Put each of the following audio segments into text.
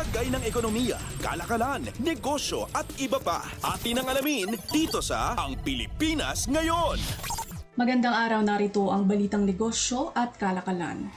Lagay ng ekonomiya, kalakalan, negosyo at iba pa. Atin ang alamin dito sa Ang Pilipinas Ngayon. Magandang araw, narito ang balitang negosyo at kalakalan.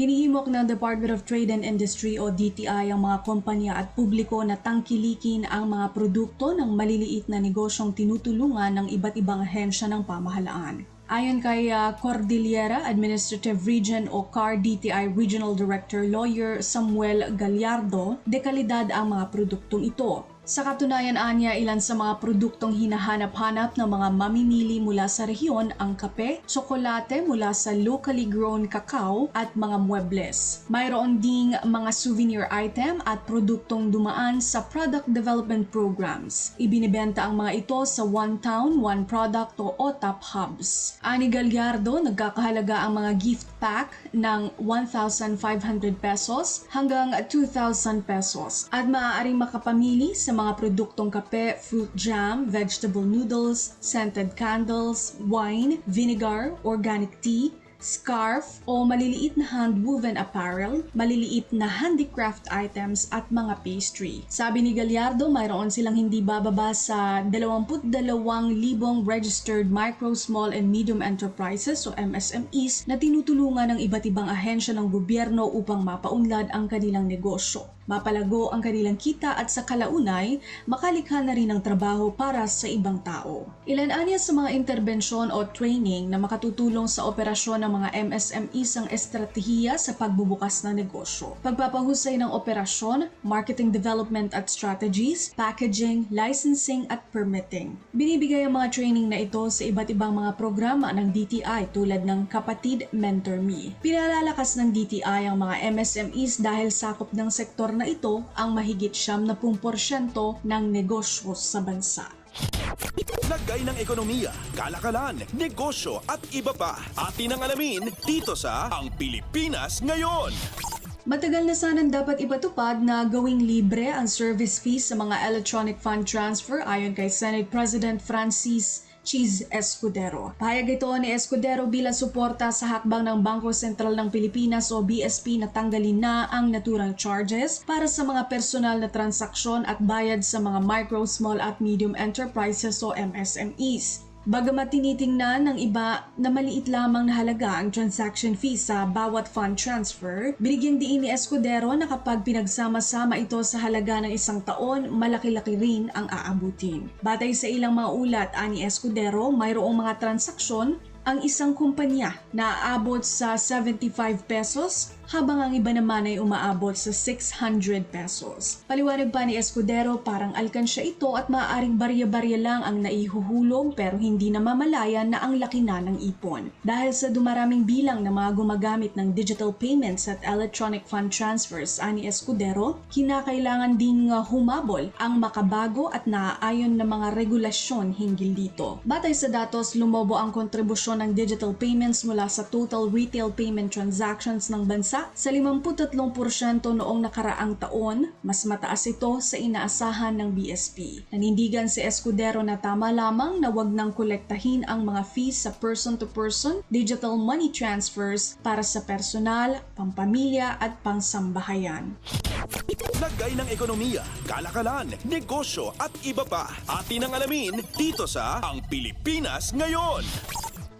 Hinihimok ng Department of Trade and Industry o DTI ang mga kompanya at publiko na tangkilikin ang mga produkto ng maliliit na negosyong tinutulungan ng iba't ibang ahensya ng pamahalaan. Ayon kay Cordillera Administrative Region o CAR DTI Regional Director Lawyer Samuel Gallardo, dekalidad ang mga produktong ito. Sa katunayan anya, ilan sa mga produktong hinahanap-hanap ng mga mamimili mula sa rehiyon ang kape, tsokolate mula sa locally grown cacao at mga muebles. Mayroon ding mga souvenir item at produktong dumaan sa product development programs. Ibinibenta ang mga ito sa One Town, One Product o OTAP hubs. Ani Gallardo, nagkakahalaga ang mga gift pack ng 1,500 pesos hanggang 2,000 pesos at maaaring makapamili sa mga produktong kape, fruit jam, vegetable noodles, scented candles, wine, vinegar, organic tea, scarf o maliliit na hand-woven apparel, maliliit na handicraft items at mga pastry. Sabi ni Gallardo, mayroon silang hindi bababa sa 22,000 registered micro, small and medium enterprises o MSMEs na tinutulungan ng iba't ibang ahensya ng gobyerno upang mapaunlad ang kanilang negosyo. Mapalago ang kanilang kita at sa kalaunay, makalikha na rin ng trabaho para sa ibang tao. Ilan-anya sa mga interbensyon o training na makatutulong sa operasyon ng mga MSMEs ang estratehiya sa pagbubukas ng negosyo. Pagpapahusay ng operasyon, marketing development at strategies, packaging, licensing at permitting. Binibigay ang mga training na ito sa iba't ibang mga programa ng DTI tulad ng Kapatid Mentor Me. Pinalalakas ng DTI ang mga MSMEs dahil sakop ng sektor na ito ang mahigit 70% ng negosyo sa bansa. Lagay ng ekonomiya, kalakalan, negosyo at iba pa. Atin ang alamin dito sa Ang Pilipinas Ngayon. Matagal na sanang dapat ipatupad na gawing libre ang service fees sa mga electronic fund transfer ayon kay Senate President Francis Cheese Escudero. Pahayag ito ni Escudero bilang suporta sa hakbang ng Bangko Sentral ng Pilipinas o BSP na tanggalin na ang naturang charges para sa mga personal na transaksyon at bayad sa mga micro, small at medium enterprises o MSMEs. Bagamat tinitingnan ng iba na maliit lamang na halaga ang transaction fee sa bawat fund transfer, binigyang diin ni Escudero na kapag pinagsama-sama ito sa halaga ng isang taon, malaki-laki rin ang aabutin. Batay sa ilang mga ulat, ani Escudero, mayroong mga transaksyon ang isang kumpanya na aabot sa 75 pesos habang ang iba naman ay umaabot sa 600 pesos. Paliwanag pa ni Escudero, parang alkansya ito at maaaring barya-barya lang ang naihuhulog pero hindi namamalayan na ang laki na ng ipon. Dahil sa dumaraming bilang na mga gumagamit ng digital payments at electronic fund transfers, ani Escudero, kinakailangan din humabol ang makabago at naaayon na mga regulasyon hinggil dito. Batay sa datos, lumobo ang kontribusyon ng digital payments mula sa total retail payment transactions ng bansa sa 53% noong nakaraang taon, mas mataas ito sa inaasahan ng BSP. Nanindigan si Escudero na tama lamang na wag nang kolektahin ang mga fees sa person-to-person digital money transfers para sa personal, pampamilya at pangsambahayan. Lagay ng ekonomiya, kalakalan, negosyo at iba pa. Atin ang alamin dito sa Ang Pilipinas Ngayon.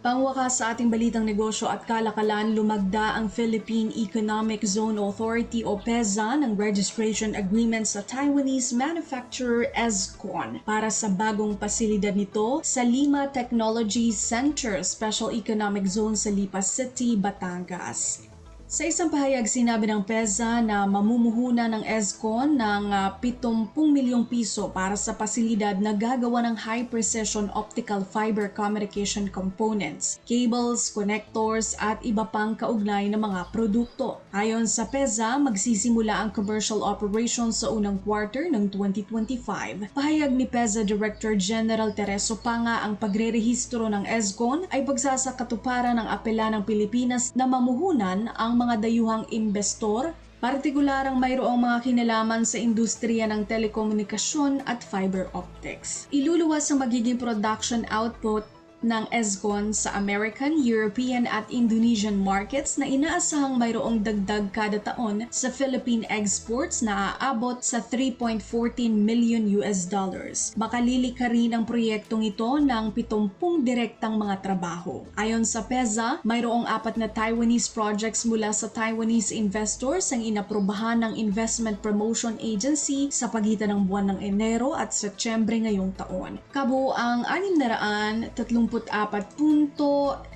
Pangwakas sa ating balitang negosyo at kalakalan, lumagda ang Philippine Economic Zone Authority o PEZA ng registration agreement sa Taiwanese manufacturer Ezcon para sa bagong pasilidad nito sa Lima Technology Center Special Economic Zone sa Lipa City, Batangas. Sa isang pahayag, sinabi ng PEZA na mamumuhunan ng Ezcon ng 70 milyong piso para sa pasilidad na gagawa ng high-precision optical fiber communication components, cables, connectors at iba pang kaugnay na mga produkto. Ayon sa PEZA, magsisimula ang commercial operations sa unang quarter ng 2025. Pahayag ni PEZA Director General Tereso Panga, ang pagrerehistro ng Ezcon ay pagsasakatuparan ng apela ng Pilipinas na mamuhunan ang mga dayuhang investor, partikularang mayroong mga kinalaman sa industriya ng telekomunikasyon at fiber optics. Iluluwas ang magiging production output ng EZCON sa American, European at Indonesian markets na inaasahang mayroong dagdag kada taon sa Philippine exports na aabot sa 3.14 million US dollars. Makalilika rin ang proyektong ito ng 70 direktang mga trabaho. Ayon sa PEZA, mayroong 4 na Taiwanese projects mula sa Taiwanese investors ang inaprubahan ng Investment Promotion Agency sa pagitan ng buwan ng Enero at Setyembre ngayong taon. Kabuang 634.15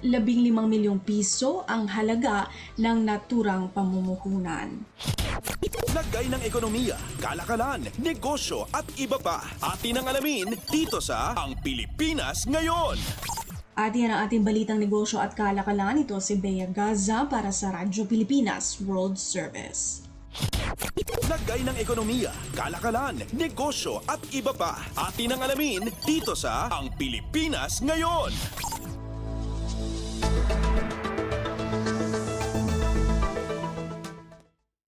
milyong piso ang halaga ng naturang pamumuhunan. Lagay ng ekonomiya, kalakalan, negosyo at iba pa. Atin ang alamin dito sa Ang Pilipinas Ngayon. At yan ang ating balitang negosyo at kalakalan. Ito si Bea Gaza para sa Radyo Pilipinas World Service. Lagay ng ekonomiya, kalakalan, negosyo at iba pa. Atin ang alamin dito sa Ang Pilipinas Ngayon.